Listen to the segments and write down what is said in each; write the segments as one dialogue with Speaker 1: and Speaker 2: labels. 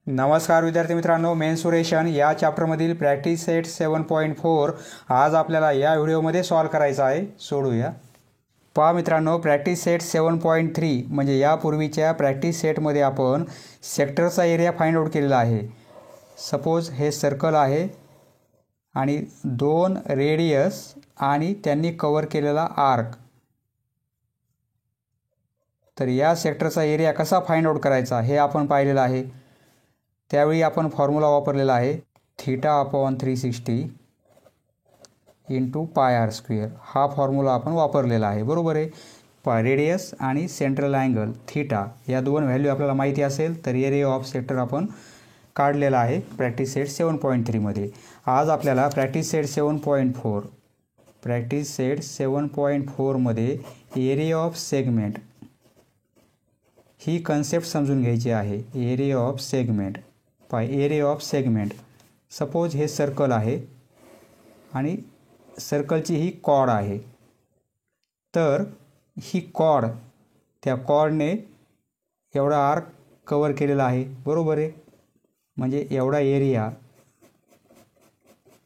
Speaker 1: नमस्कार विद्यार्थी मित्रांनो, मेन्सुरेशन या चॅप्टरमधील प्रॅक्टिस सेट 7.4 आज आपल्याला या व्हिडिओमध्ये सॉल्व करायचा आहे. सोडूया. पहा मित्रांनो, प्रॅक्टिस सेट 7.3 म्हणजे यापूर्वीच्या प्रॅक्टिस सेटमध्ये आपण सेक्टरचा एरिया फाइंड आउट केलेला आहे. सपोज हे सर्कल आहे आणि दोन रेडियस आणि त्यांनी कव्हर केलेला आर्क. तर या सेक्टरचा एरिया कसा फाइंड आउट करायचा हे आपण पाहिलेलं आहे. त्यावेळी आपण फॉर्म्युला वापरलेला आहे θ/360 × πr². हा फॉर्म्युला आपण वापरलेला आहे, बरोबर आहे. रेडियस आणि सेंट्रल अँगल थीटा या दोन व्हॅल्यू आपल्याला माहिती असेल तर एरिया ऑफ सेक्टर आपण काढलेला आहे प्रॅक्टिस सेट 7.3 मध्ये. आज आपल्याला प्रॅक्टिस सेट 7.4 मध्ये area of segment he concept समजून घ्यायची आहे. Area of segment. Area of segment. Suppose हे सर्कल आहे आणि सर्कलची ही कॉर्ड आहे. तर ही कॉर्ड, त्या कॉर्डने एवढा आर्क कव्हर केलेला आहे, बरोबर आहे. म्हणजे एवढा एरिया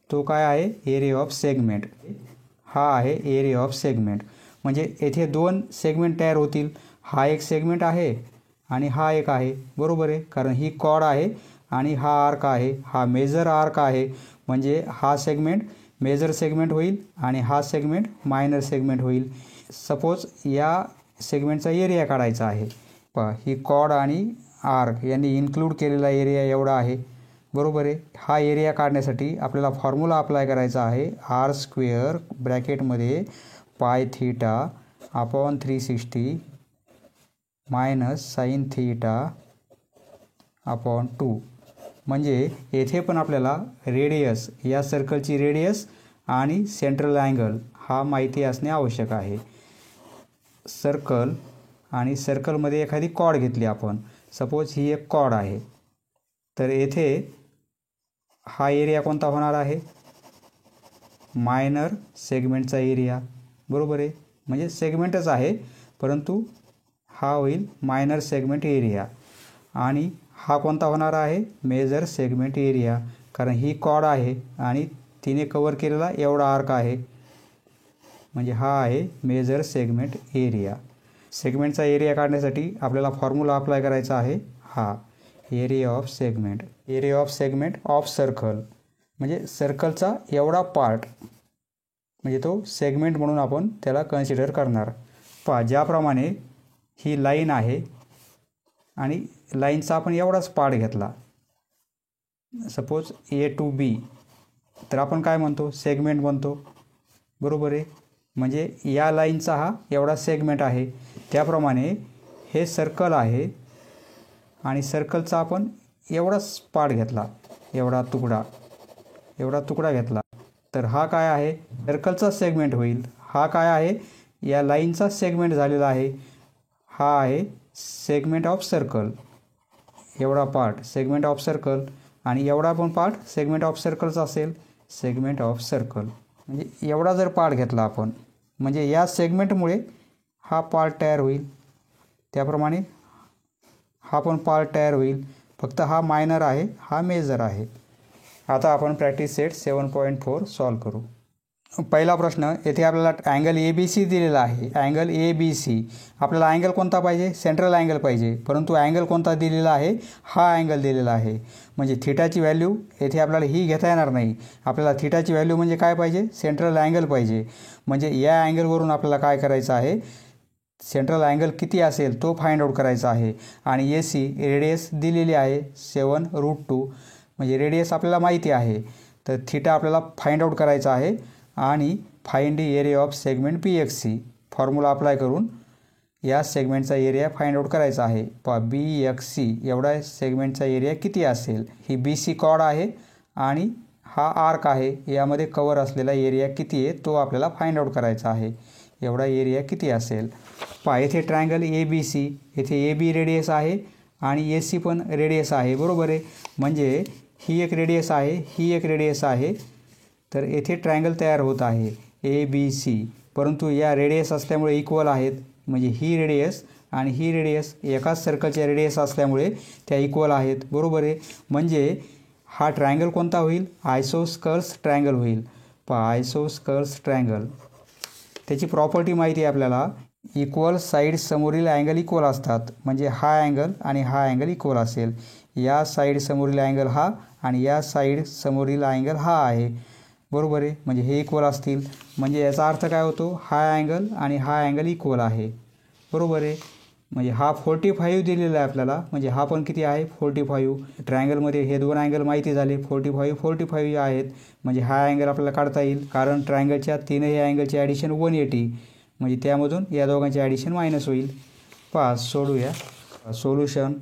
Speaker 1: तो काय आहे? Area of segment. हा आहे एरिया ऑफ सेगमेंट. म्हणजे येथे दोन सेगमेंट तयार होतील. हा एक सेगमेंट आहे आणि हा एक आहे, बरोबर आहे. कारण ही कॉर्ड आहे आणि हा आर्क आहे. हा मेजर आर्क आहे. म्हणजे हा सेगमेंट मेजर सेगमेंट होईल आणि हा सेगमेंट मायनर सेगमेंट होईल. सपोज या सेगमेंटचा एरिया काढायचा आहे. ही कॉर्ड आणि आर्क यांनी इन्क्लूड केलेला एरिया एवढा आहे, बरोबर आहे. हा एरिया काढण्यासाठी आपल्याला फॉर्म्युला अप्लाय करायचा आहे. r² ब्रॅकेटमध्ये πθ/360 sin θ/2. म्हणजे येथे पण आपल्याला रेडियस, या सर्कलची रेडियस आणि सेंट्रल अँगल हा माहिती असणे आवश्यक आहे. सर्कल आणि सर्कलमध्ये एखादी कॉर्ड घेतली आपण. सपोज ही एक कॉर्ड आहे. तर येथे हा एरिया कोणता होणार आहे? मायनर सेगमेंटचा एरिया, बरोबर आहे. म्हणजे सेगमेंटच आहे परंतु हा होईल मायनर सेगमेंट एरिया. आणि हा कोणता होणार आहे? Major segment area. कारण ही कॉर्ड आहे आणि तिने कव्हर केलेला एवढा आर्क आहे. म्हणजे हा आहे मेजर सेगमेंट एरिया. सेगमेंटचा एरिया काढण्यासाठी आपल्याला फॉर्म्युला अप्लाय करायचा आहे. हा area of segment. Area of segment of circle. म्हणजे सर्कलचा एवढा पार्ट, म्हणजे तो सेगमेंट म्हणून आपण त्याला कन्सिडर करणार. ज्याप्रमाणे ही लाईन आहे आणि लाईनचा आपण एवढाच पार्ट घेतला. Suppose A to B. तर आपण काय म्हणतो? सेगमेंट म्हणतो, बरोबर आहे. म्हणजे या लाईनचा हा एवढा सेगमेंट आहे. त्याप्रमाणे हे सर्कल आहे आणि सर्कलचा आपण एवढाच पार्ट घेतला, एवढा तुकडा घेतला. तर हा काय आहे? सर्कलचा सेगमेंट होईल. हा काय आहे? या लाईनचा सेगमेंट झालेला आहे. हा आहे सेगमेंट ऑफ सर्कल. एवढा पार्ट सेगमेंट ऑफ सर्कल आणि एवढा पण पार्ट सेगमेंट ऑफ सर्कलचा असेल. सेगमेंट ऑफ सर्कल म्हणजे एवढा जर पार्ट घेतला आपण, म्हणजे या सेगमेंटमुळे हा पार्ट तयार होईल. त्याप्रमाणे हा पण पार्ट तयार होईल. फक्त हा मायनर आहे, हा मेजर आहे. आता आपण प्रॅक्टिस सेट 7.4 सॉल्व करू. पहिला प्रश्न, येथे आपल्याला अँगल ABC दिलेला आहे. Angle ABC. आपल्याला अँगल कोणता पाहिजे? सेंट्रल अँगल पाहिजे. परंतु अँगल कोणता दिलेला आहे? हा अँगल दिलेला आहे. म्हणजे थीटाची व्हॅल्यू येथे आपल्याला ही घेता येणार नाही. आपल्याला थीटाची व्हॅल्यू म्हणजे काय पाहिजे? सेंट्रल अँगल पाहिजे. म्हणजे या अँगलवरून आपल्याला काय करायचं आहे? सेंट्रल अँगल किती असेल तो फाइंड आउट करायचा आहे. आणि AC रेडियस दिलेली आहे 7√2. म्हणजे रेडियस आपल्याला माहिती आहे. तर थीटा आपल्याला फाइंड आउट करायचा आहे. आणि find area of segment BXC formula apply करून या सेगमेंटचा एरिया फाइंड आउट करायचा आहे. BXC एवढा सेगमेंटचा एरिया किती असेल? ही BC कॉर्ड आहे आणि हा आर्क आहे. यामध्ये कव्हर असलेला एरिया किती आहे तो आपल्याला फाइंड आउट करायचा आहे. एवढा एरिया किती असेल? येथे ट्रायंगल ABC. येथे AB रेडियस आहे आणि AC पण रेडियस आहे, बरोबर आहे. म्हणजे ही एक रेडियस आहे, ही एक रेडियस आहे. तर येथे ट्रायंगल तयार होत आहे ABC. परंतु या रेडियस असल्यामुळे इक्वल आहेत. म्हणजे ही रेडियस आणि ही रेडियस एकाच सर्कलच्या रेडियस असल्यामुळे त्या इक्वल आहेत, बरोबर आहे. म्हणजे हा ट्रायंगल कोणता होईल? आयसोस्कल्स ट्रायंगल होईल. आयसोस्कल्स ट्रायंगल, त्याची प्रॉपर्टी माहिती आहे आपल्याला. इक्वल साईड समोरील अँगल इक्वल असतात, म्हणजे हा अँगल आणि हा अँगल इक्वल असेल. या साईड समोरील अँगल हा आणि या साईड समोरील अँगल हा आहे, बरोबर आहे. म्हणजे हे इक्वल असतील, म्हणजे याचा अर्थ काय होतो? हा अँगल आणि हा अँगल इक्वल आहे, बरोबर आहे. म्हणजे हा 45 दिलेला आहे आपल्याला, म्हणजे हा पण किती आहे? 45. ट्रायंगलमध्ये हे दोन अँगल माहिती झाले, 45 आहेत. म्हणजे हा अँगल आपल्याला काढता येईल, कारण ट्रायंगलच्या तीनही अँगलचे ॲडिशन 180, म्हणजे त्यामधून या दोघांचे ॲडिशन मायनस होईल. सोडूया. सोल्युशन.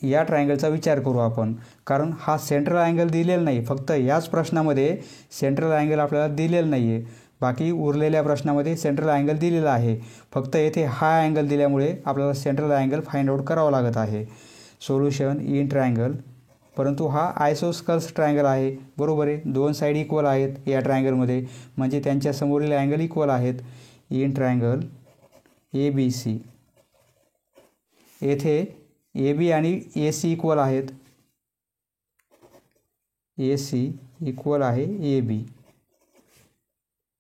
Speaker 1: या ट्रायंगलचा विचार करू आपण, कारण हा सेंट्रल अँगल दिलेला नाही. फक्त याच प्रश्नामध्ये सेंट्रल अँगल आपल्याला दिलेलं नाही आहे. बाकी उरलेल्या प्रश्नामध्ये सेंट्रल अँगल दिलेला आहे. फक्त येथे हा अँगल दिल्यामुळे आपल्याला सेंट्रल अँगल फाइंड आउट करावा लागत आहे. Solution in triangle. परंतु हा आयसोस्कल्स ट्रायंगल आहे, बरोबर आहे. दोन साईड इक्वल आहेत या ट्रायंगलमध्ये, म्हणजे त्यांच्या समोरील अँगल इक्वल आहेत. इन ट्रायंगल ABC, येथे AB आणि AC इक्वल आहेत. AC इक्वल आहे AB,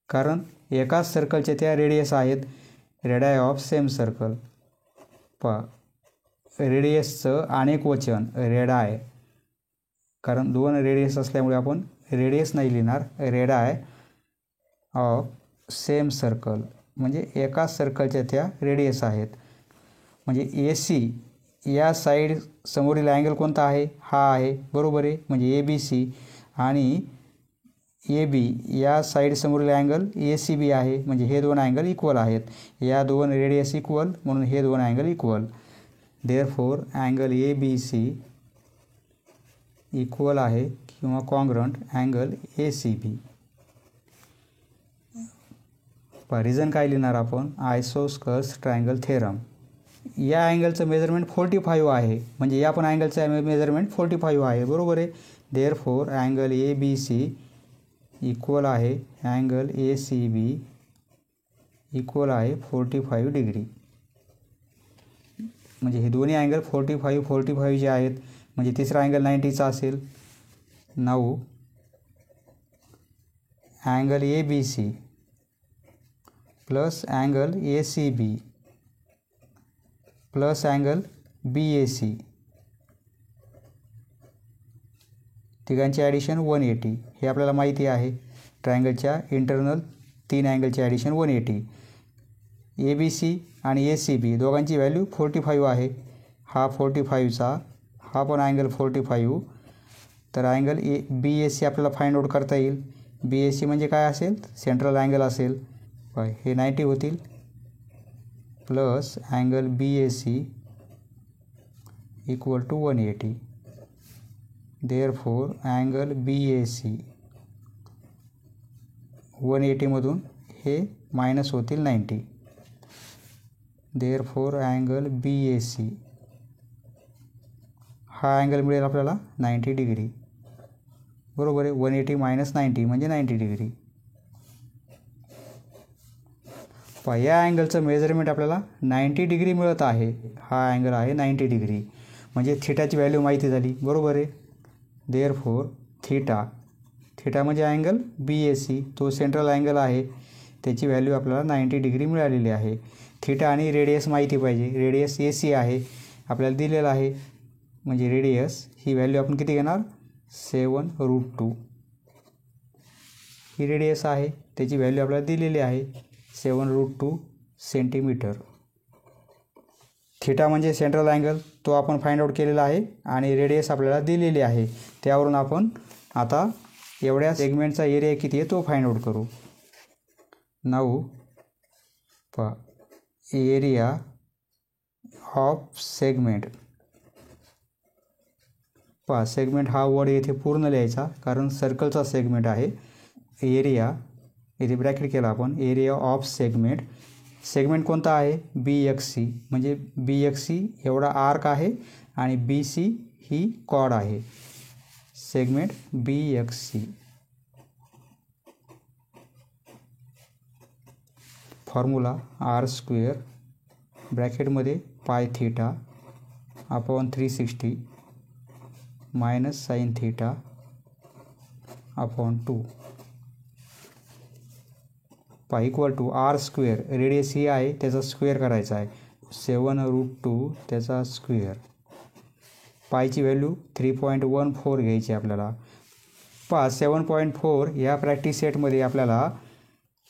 Speaker 1: कारण एकाच सर्कलचे त्या रेडियस आहेत. रेडाय ऑफ सेम सर्कल. रेडियसचं अनेक वचन रेडाय, कारण दोन रेडियस असल्यामुळे आपण रेडियस नाही लिहिणार. रेडाय ऑफ सेम सर्कल, म्हणजे एकाच सर्कलच्या त्या रेडियस आहेत. म्हणजे AC या साईड समोरील अँगल कोणता आहे? हा आहे, बरोबर आहे. म्हणजे ABC आणि AB या साईड समोरील अँगल ACB आहे, म्हणजे हे दोन अँगल इक्वल आहेत. या दोन रेडियस इक्वल, म्हणून हे दोन angle equal. Therefore angle ABC equal आहे किंवा कॉन्ग्रंट अँगल ACB. रिझन काय लिहिणार आपण? आयसोस्कल्स ट्रायंगल थेरम. या अँगलचं मेजरमेंट 45 आहे, म्हणजे या पण अँगलचं मेजरमेंट 45 आहे, बरोबर आहे. देअरफॉर अँगल ABC इक्वल आहे अँगल ACB इक्वल आहे 45 डिग्री. म्हणजे हे दोन्ही अँगल 45 जे आहेत, म्हणजे तिसरा अँगल 90चा असेल. 9 angle ABC plus angle ACB plus angle BAC, तिघांचे ॲडिशन 180. हे आपल्याला माहिती आहे. ट्रायंगलच्या इंटरनल तीन अँगलचे ॲडिशन 180. ABC आणि ACB दोघांची व्हॅल्यू 45 आहे. हा 45चा, हा पण अँगल 45. तर अँगल BAC आपल्याला फाइंड आउट करता येईल. BAC म्हणजे काय असेल? सेंट्रल अँगल असेल. हे 90 होतील plus angle BAC equal to 180. Therefore angle BAC 180मधून हे मायनस होतील 90. देअरफॉर अँगल BAC, हा अँगल मिळेल आपल्याला 90 डिग्री, बरोबर आहे. 180 मायनस 90 म्हणजे 90 डिग्री. या अँगलचं मेजरमेंट आपल्याला 90 डिग्री मिळत आहे. हा अँगल आहे 90 डिग्री, म्हणजे थिटाची व्हॅल्यू माहिती झाली, बरोबर आहे. देअरफॉर थिटा म्हणजे अँगल BAC, तो सेंट्रल अँगल आहे, त्याची व्हॅल्यू आपल्याला 90 डिग्री मिळालेली आहे. थिटा आणि रेडियस माहिती पाहिजे. रेडियस AC आहे आपल्याला दिलेला आहे, म्हणजे रेडियस ही व्हॅल्यू आपण किती घेणार? 7√2. ही रेडियस आहे, त्याची व्हॅल्यू आपल्याला दिलेली आहे 7√2 सेंटीमीटर. थिटा म्हणजे सेंट्रल अँगल, तो आपण फाइंड आउट केलेला आहे आणि रेडियस आपल्याला दिलेली आहे. त्यावरून आपण आता एवढ्या सेगमेंटचा एरिया किती आहे तो फाइंड आउट करू. 9 एरिया ऑफ सेगमेंट. सेगमेंट हा वर्ड येथे पूर्ण लिहायचा, कारण सर्कलचा सेगमेंट आहे. एरिया इथे ब्रॅकेट केला आपण. Area of segment. सेगमेंट कोणता आहे? BXC, म्हणजे BXC एवढा आर्क आहे आणि BC ही कॉर्ड आहे. Segment BXC. Formula R square ब्रॅकेटमध्ये pi theta upon 360 minus sine theta upon 2 pi equal to R square, radius ही आहे त्याचा स्क्वेअर करायचा आहे, 7√2 त्याचा स्क्वेअर. पायची व्हॅल्यू 3.14 घ्यायची आपल्याला. 7.4 या प्रॅक्टिस सेटमध्ये आपल्याला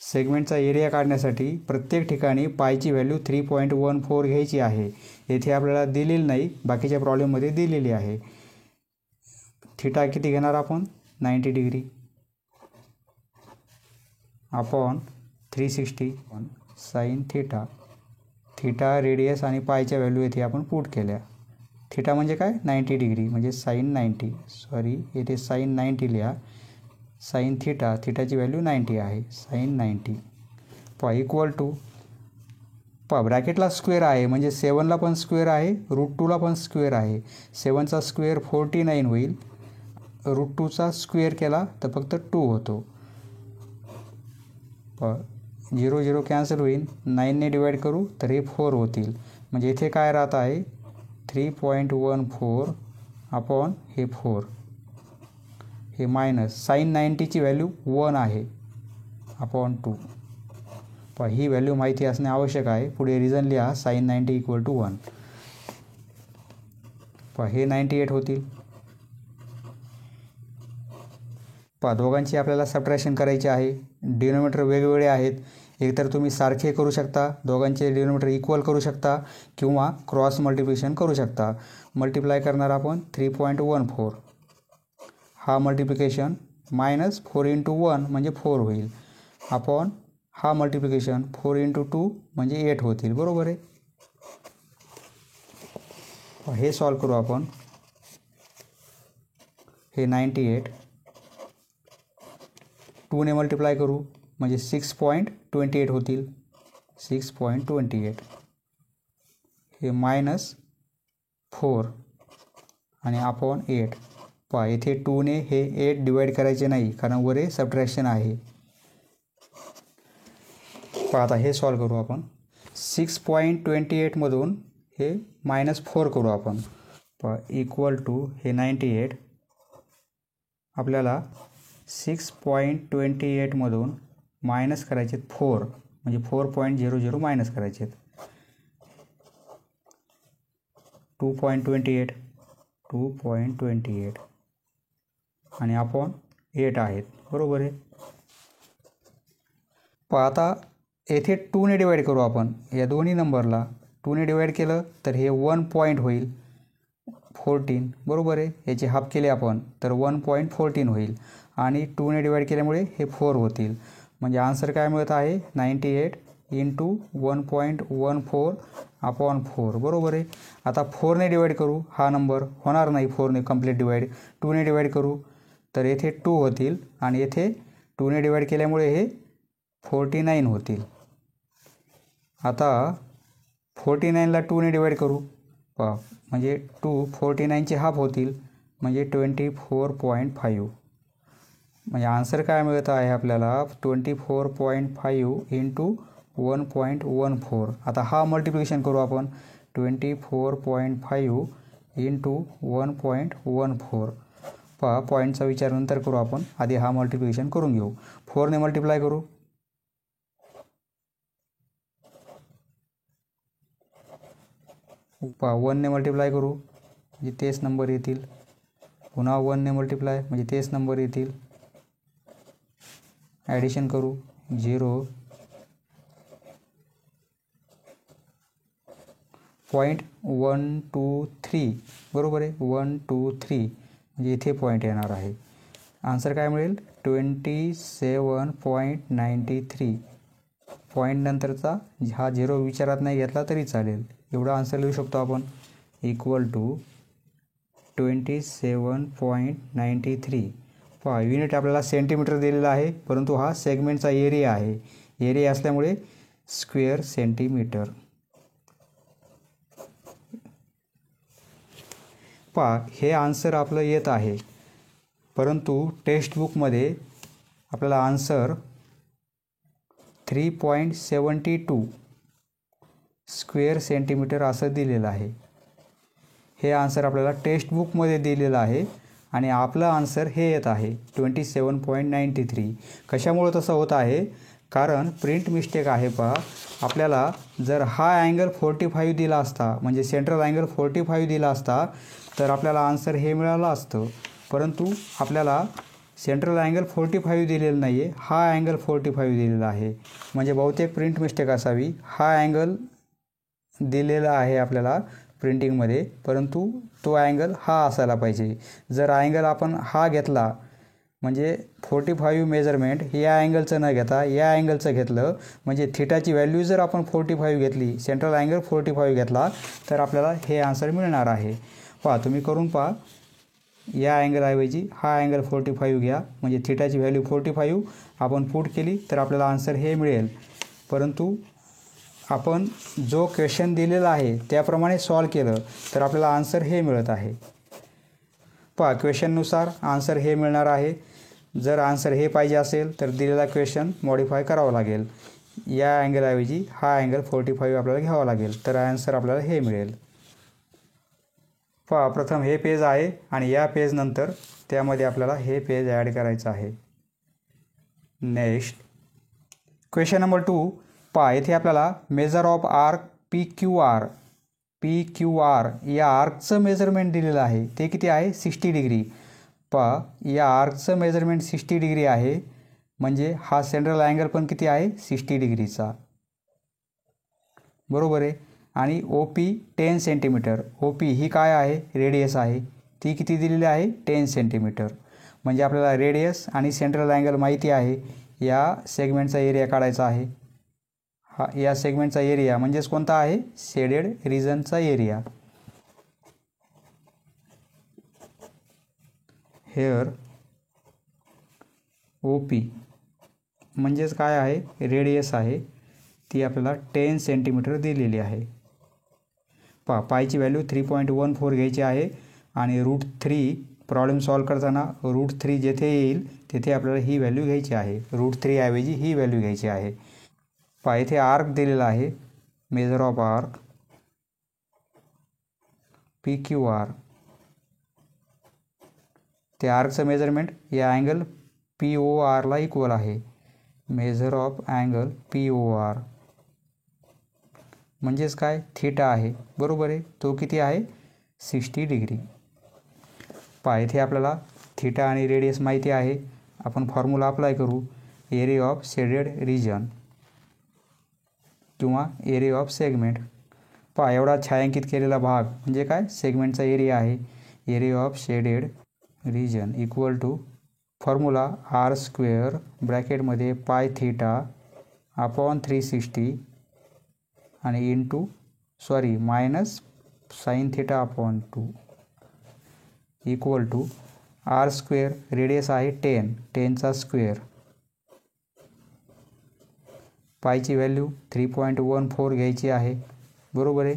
Speaker 1: सेगमेंटचा एरिया काढण्यासाठी प्रत्येक ठिकाणी पायची व्हॅल्यू 3.14 घ्यायची आहे. येथे आपल्याला दिलेली नाही, बाकीच्या प्रॉब्लेममध्ये दिलेली आहे. थीटा किती घेणार आपण? 90 degree upon 360 sine theta. Theta, radius आणि पायच्या व्हॅल्यू येथे आपण पुट केल्या. थीटा म्हणजे काय? 90 डिग्री म्हणजे साईन 90, सॉरी येथे साईन 90 लिहा. साईन थीटा, थीटाची व्हॅल्यू 90 आहे, साईन 90 इक्वल टू ब्रॅकेटला स्क्वेअर आहे म्हणजे 7ला पण स्क्वेअर आहे, √2ला पण स्क्वेअर आहे. 7चा स्क्वेअर 49 होईल, √2चा स्क्वेअर केला तर फक्त 2 होतो. 0 0 कॅन्सल होईल, 9ने डिवाईड करू तर हे 4 होतील. म्हणजे इथे काय राहत आहे? 3.14 अपॉन हे 4, हे मायनस साईन 90ची व्हॅल्यू 1 आहे अपॉन 2. ही व्हॅल्यू माहिती असणे आवश्यक आहे. पुढे रिझन लिहा, साईन 90 इक्वल टू 1. हे 98 होतील. दोघांची आपल्याला सबट्रॅक्शन करायची आहे. डिनोमिनेटर वेगवेगळे आहेत. एकतर तुम्ही सारखे करू शकता, दोघांचे डिनोमिनेटर इक्वल करू शकता किंवा क्रॉस मल्टिप्लिकेशन करू शकता. मल्टिप्लाय करणार आपण 3.14, हा मल्टिप्लिकेशन मायनस 4 × 1 म्हणजे 4 होईल, अपॉन हा मल्टिप्लिकेशन 4 × 2 म्हणजे 8 होतील. बरोबर आहे. हे सॉल्व करू आपण. हे 98 2ने मल्टिप्लाय करू म्हणजे 6.28 होतील, 6.28. हे मायनस 4 आणि अपॉन 8. येथे 2ने हे 8 डिवाईड करायचे नाही कारण वर सबट्रॅक्शन आहे. आता हे सॉल्व करू आपण. 6.28 मधून हे -4 करू आपण. इक्वल टू हे 98 आपल्याला 6.28 मधून मायनस करायचे 4 म्हणजे 4.00 मायनस करायचे 2.28 आणि अपॉन 8 आहेत. बरोबर आहे. आता येथे 2ने डिवाईड करू आपण. या दोन्ही नंबरला 2ने डिवाईड केलं तर हे 1 पॉईंट होईल 14. बरोबर आहे. याचे हाफ केले आपण तर 1.14 होईल आणि 2ने डिवाईड केल्यामुळे हे 4 होतील. म्हणजे आन्सर काय मिळत आहे? 98 × 1.14 अपॉन 4. बरोबर आहे. आता 4ने डिवाईड करू. हा नंबर होणार नाही 4ने कंप्लीट डिवाईड. 2ने डिवाईड करू तर येथे 2 होतील आणि येथे 2ने डिवाईड केल्यामुळे हे 49 होतील. आता 49ला 2ने डिवाईड करू म्हणजे 2 49चे हाफ होतील म्हणजे 24.5. म्हणजे आन्सर काय मिळत आहे आपल्याला? 24.5 × 1.14. आता हा मल्टिप्लिकेशन करू आपण. 24.5 × 1.14. पॉईंटचा विचार नंतर करू आपण, आधी हा मल्टिप्लिकेशन करून घेऊ. 4ने मल्टिप्लाय करू. 1ने मल्टिप्लाय करू म्हणजे तेच नंबर येतील. पुन्हा 1ने मल्टिप्लाय म्हणजे तेच नंबर येतील. ॲडिशन करू 0.123. बरोबर आहे. 123 म्हणजे इथे पॉईंट येणार आहे. आन्सर काय मिळेल? 27.93. पॉईंट नंतरचा हा 0 विचारात नाही घेतला तरी चालेल. एवढा आन्सर लिहू शकतो आपण. Equal to 27.93. युनिट आपल्याला सेंटीमीटर दिलेला आहे परंतु हा सेगमेंटचा एरिया आहे. एरिया असल्यामुळे स्क्वेअर सेंटीमीटर. हे आन्सर आपलं येत आहे परंतु टेक्स्टबुकमध्ये आपल्याला आन्सर 3.72 स्क्वेअर सेंटीमीटर असं दिलेलं आहे. हे आन्सर आपल्याला टेक्स्टबुकमध्ये दिलेलं आहे आणि आपलं आन्सर हे येत आहे 27.93. कशामुळे तसं होत आहे? कारण प्रिंट मिस्टेक आहे. पहा, आपल्याला जर हा अँगल 45 दिला असता, म्हणजे सेंट्रल अँगल 45 दिला असता, तर आपल्याला आन्सर हे मिळालं असतं. परंतु आपल्याला सेंट्रल अँगल 45 दिलेलं नाही आहे, हा अँगल 45 दिलेला आहे. म्हणजे बहुतेक प्रिंट मिस्टेक असावी. हा अँगल दिलेला आहे आपल्याला प्रिंटिंगमध्ये, परंतु तो अँगल हा असायला पाहिजे. जर अँगल आपण हा घेतला, म्हणजे 45 मेजरमेंट या अँगलचं न घेता या अँगलचं घेतलं, म्हणजे थिटाची व्हॅल्यू जर आपण 45 घेतली, सेंट्रल अँगल 45 घेतला, तर आपल्याला हे आन्सर मिळणार आहे. पहा, तुम्ही करून पहा. या अँगलऐवजी हा अँगल 45 घ्या, म्हणजे थिटाची व्हॅल्यू 45 आपण पुट केली तर आपल्याला आन्सर हे मिळेल. परंतु आपण जो क्वेश्चन दिलेला आहे त्याप्रमाणे सॉल्व केलं तर आपल्याला आन्सर हे मिळत आहे. पहा, क्वेश्चननुसार आन्सर हे मिळणार आहे. जर आन्सर हे पाहिजे असेल तर दिलेला क्वेश्चन मॉडिफाय करावं लागेल. या अँगलऐवजी हा अँगल 45 आपल्याला घ्यावा लागेल, तर आन्सर आपल्याला हे मिळेल. पहा, प्रथम हे पेज आहे आणि या पेजनंतर त्यामध्ये आपल्याला हे पेज ॲड करायचं आहे. Next question number 2. पहा, येथे आपल्याला मेजर ऑफ आर्क PQR या आर्कचं मेजरमेंट दिलेलं आहे. ते किती आहे? 60 डिग्री. पहा, या आर्कचं मेजरमेंट 60 डिग्री आहे, म्हणजे हा सेंट्रल अँगल पण किती आहे? 60 डिग्रीचा. बरोबर आहे. आणि OP 10 सेंटीमीटर. OP ही काय आहे? रेडियस आहे. ती किती दिलेली आहे? 10 सेंटीमीटर. म्हणजे आपल्याला रेडियस आणि सेंट्रल अँगल माहिती आहे. या सेगमेंटचा एरिया काढायचा आहे. हा या सेगमेंटचा एरिया म्हणजेच कोणता आहे? शेडेड रिजनचा एरिया. हेअर OP म्हणजेच काय आहे? रेडियस आहे. ती आपल्याला 10 सेंटीमीटर दिलेली आहे. पहा, पायची व्हॅल्यू 3.14 घ्यायची आहे आणि √3 प्रॉब्लेम सॉल्व करताना √3 जेथे येईल तेथे आपल्याला ही व्हॅल्यू घ्यायची आहे. √3 ऐवजी ही व्हॅल्यू घ्यायची आहे. पहा, इथे आर्क दिलेला आहे. Measure of arc PQR. ते आर्कचं मेजरमेंट या अँगल PORला इक्वल आहे. मेजर ऑफ अँगल POR म्हणजेच काय? थिटा आहे. बरोबर आहे. तो किती आहे? 60 डिग्री. पहा, इथे आपल्याला थिटा आणि रेडियस माहिती आहे. आपण फॉर्म्युला अप्लाय करू. एरिया ऑफ शेडेड रिजन किंवा एरिया ऑफ सेगमेंट. पहा, एवढा छायांकित केलेला भाग म्हणजे काय? सेगमेंटचा एरिया आहे. Area of shaded region equal to formula R² ब्रॅकेटमध्ये पाय थिटा अपॉन 360 आणि minus sine theta upon 2 equal to R². Radius आहे 10चा स्क्वेअर. पायची व्हॅल्यू 3.14 घ्यायची आहे. बरोबर आहे.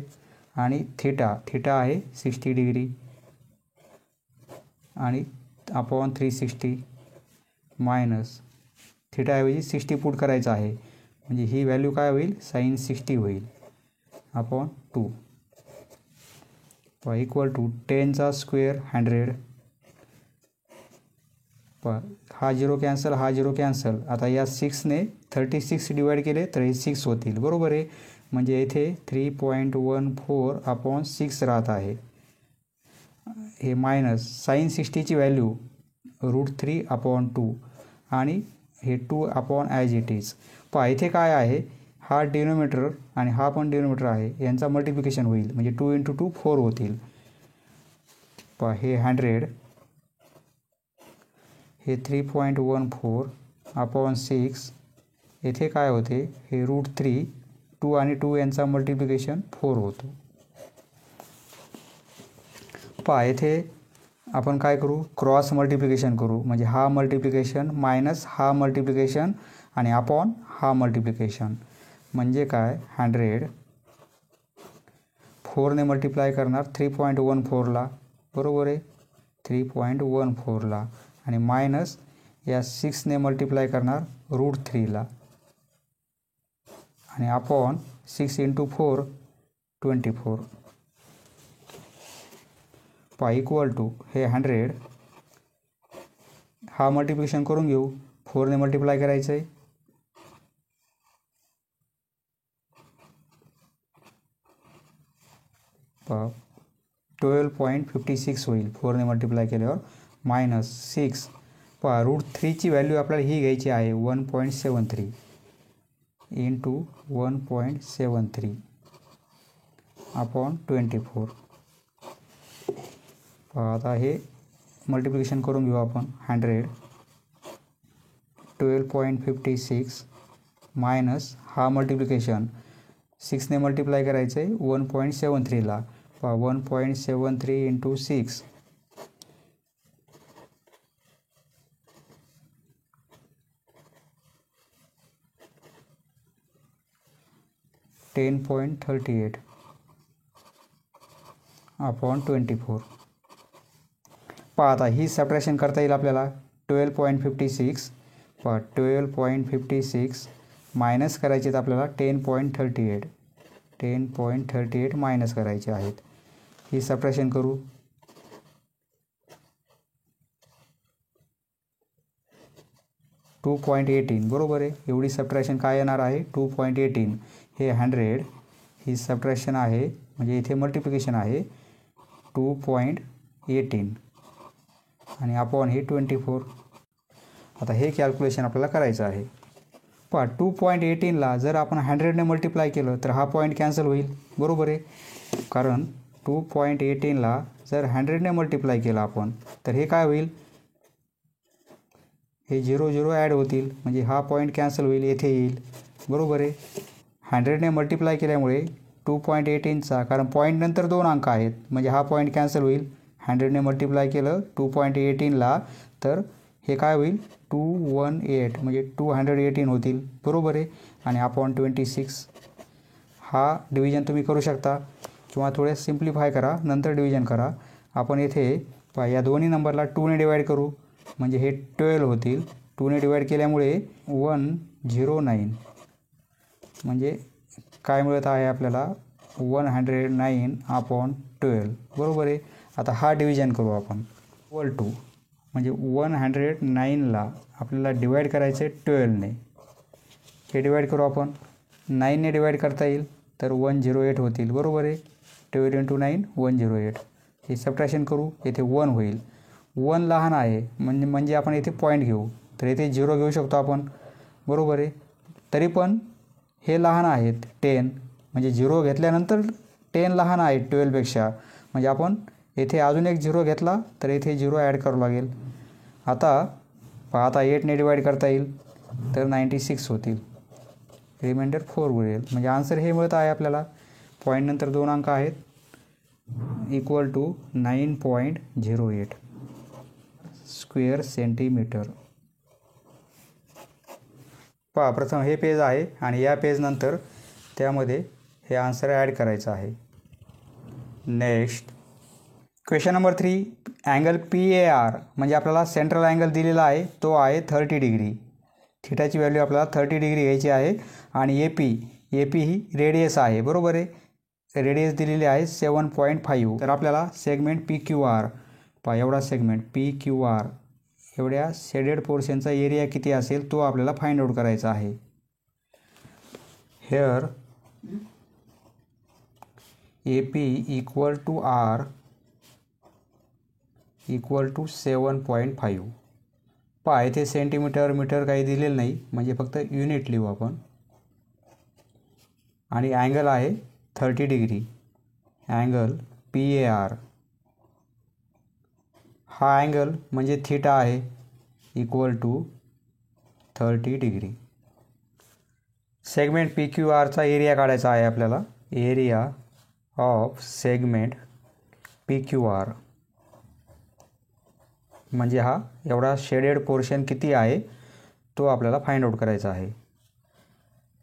Speaker 1: आणि थिटा आहे 60 डिग्री आणि अपॉन 360 मायनस थिटाऐवजी 60 पुट करायचं आहे, म्हणजे ही व्हॅल्यू काय होईल? साइन 60 होईल अपॉन 2 इक्वल टू 10चा स्क्वेअर 100. हा 0 कॅन्सल, हा 0 कॅन्सल. आता या 6ने 36 डिवाइड केले तर हे 6 होतील. बरोबर आहे. म्हणजे इथे 3.14 अपॉन 6 राहत आहे. हे मायनस साइन 60ची व्हॅल्यू √3 अपॉन 2 आणि हे 2 अपॉन ॲज इट इज. पहा, इथे काय आहे? हा डिनोमिनेटर आणि हा पण डिनोमिनेटर आहे, यांचा मल्टिप्लिकेशन होईल, म्हणजे 2 × 2 4 होतील. पहा, हे 100, हे 3.14 अपॉन 6. येथे काय होते? हे √3, 2 आणि 2 यांचा मल्टिप्लिकेशन 4 होतो. पहा, येथे आपण काय करू? क्रॉस मल्टिप्लिकेशन करू. म्हणजे हा मल्टिप्लिकेशन मायनस हा मल्टिप्लिकेशन आणि अपॉन हा मल्टिप्लिकेशन. म्हणजे काय? 100 4ने मल्टिप्लाय करणार 3.14ला. बरोबर आहे. 3.14ला आणि मायनस या 6ने मल्टिप्लाय करणार √3ला. आणि अपॉन 6 × 4 24 इक्वल टू हे 100 हा मल्टिप्लिकेशन करून घेऊ 4ने मल्टिप्लाय करायचं आहे 12.56 होईल 4ने मल्टिप्लाय केल्यावर -6 √3ची व्हॅल्यू आपल्याला ही घ्यायची आहे 1.73 × 1.73 अपॉन 24 आता हे मल्टिप्लिकेशन करून घेऊ आपण 100 12.56 मायनस हा मल्टिप्लिकेशन 6ने मल्टिप्लाय करायचं आहे 1.73ला 1.73 × 6 10.38 अपॉन 24 आता ही सबट्रॅक्शन करता येईल आपल्याला 12.56 12.56 मायनस करायचे आहेत आपल्याला 10.38 मायनस करायचे आहेत ही सबट्रॅक्शन करू 2.18 बरोबर आहे एवढी सबट्रॅक्शन काय येणार आहे 2.18 हे 100 ही सबट्रॅक्शन आहे म्हणजे इथे मल्टिप्लिकेशन आहे 2.18 आणि अपॉन हे 24 आता हे कॅल्क्युलेशन आपल्याला करायचं आहे 2.18ला जर आपण 100ने मल्टिप्लाय केलं तर हा पॉईंट कॅन्सल होईल बरोबर आहे कारण 2.18ला जर 100ने मल्टिप्लाय केलं आपण तर हे काय होईल हे 0 ॲड होतील म्हणजे हा पॉईंट कॅन्सल होईल येथे येईल बरोबर आहे 100ने मल्टिप्लाय केल्यामुळे 2.18चा कारण पॉईंट नंतर 2 अंक आहेत म्हणजे हा पॉईंट कॅन्सल होईल 100ने मल्टिप्लाय केलं 2.18ला तर हे काय होईल 218 म्हणजे 218 होतील बरोबर आहे आणि अपॉन 26 हा डिव्हिजन तुम्ही करू शकता किंवा थोडे सिम्प्लिफाय करा नंतर डिव्हिजन करा आपण येथे या दोन्ही नंबरला 2ने डिवाइड करू म्हणजे हे 12 होतील 2ने डिवाइड केल्यामुळे 109 म्हणजे काय मिळत आहे आपल्याला 109 अपॉन 12 बरोबर आहे आता हा डिव्हिजन करू आपण इक्वल टू म्हणजे 109ला आपल्याला डिवाइड करायचं आहे 12ने हे डिवाइड करू आपण 9ने डिवाइड करता येईल तर 108 होतील बरोबर आहे 12 × 9 108 हे सबट्रॅक्शन करू येथे 1 होईल 1 लहान आहे म्हणजे आपण येथे पॉईंट घेऊ तर येथे 0 घेऊ शकतो आपण बरोबर आहे तरी पण हे लहान आहेत 10 म्हणजे 0 घेतल्यानंतर 10 लहान आहे 12पेक्षा म्हणजे आपण येथे अजून एक 0 घेतला तर येथे 0 ॲड करावं लागेल आता 8ने डिवाइड करता येईल तर 96 होतील रिमाइंडर 4 उरेल म्हणजे आन्सर हे मिळत आहे आपल्याला पॉईंट नंतर 2 अंक आहेत इक्वल टू 9.08 स्क्वेअर सेंटीमीटर प्रथम हे पेज आहे आणि या पेजनंतर त्यामध्ये हे आन्सर ॲड करायचं आहे next question number 3 angle PAR म्हणजे आपल्याला सेंट्रल अँगल दिलेला आहे तो आहे 30 डिग्री थिटाची व्हॅल्यू आपल्याला 30 डिग्री घ्यायची आहे आणि AP ही रेडियस आहे बरोबर आहे रेडियस दिलेली आहे 7.5 तर आपल्याला सेगमेंट PQR एवढा सेगमेंट PQR एवढ्या शेडेड पोर्शनचा एरिया किती असेल तो आपल्याला फाइंड आउट करायचा आहे here AP equal to R equal to 7.5 इथे सेंटीमीटर मीटर काही दिलेलं नाही म्हणजे फक्त युनिट लिहू आपण आणि अँगल आहे 30 डिग्री अँगल PAR हा अँगल म्हणजे थिटा आहे इक्वल टू 30 डिग्री सेगमेंट PQRचा एरिया काढायचा आहे आपल्याला एरिया ऑफ सेगमेंट PQR म्हणजे हा एवढा शेडेड पोर्शन किती आहे तो आपल्याला फाइंड आउट करायचा आहे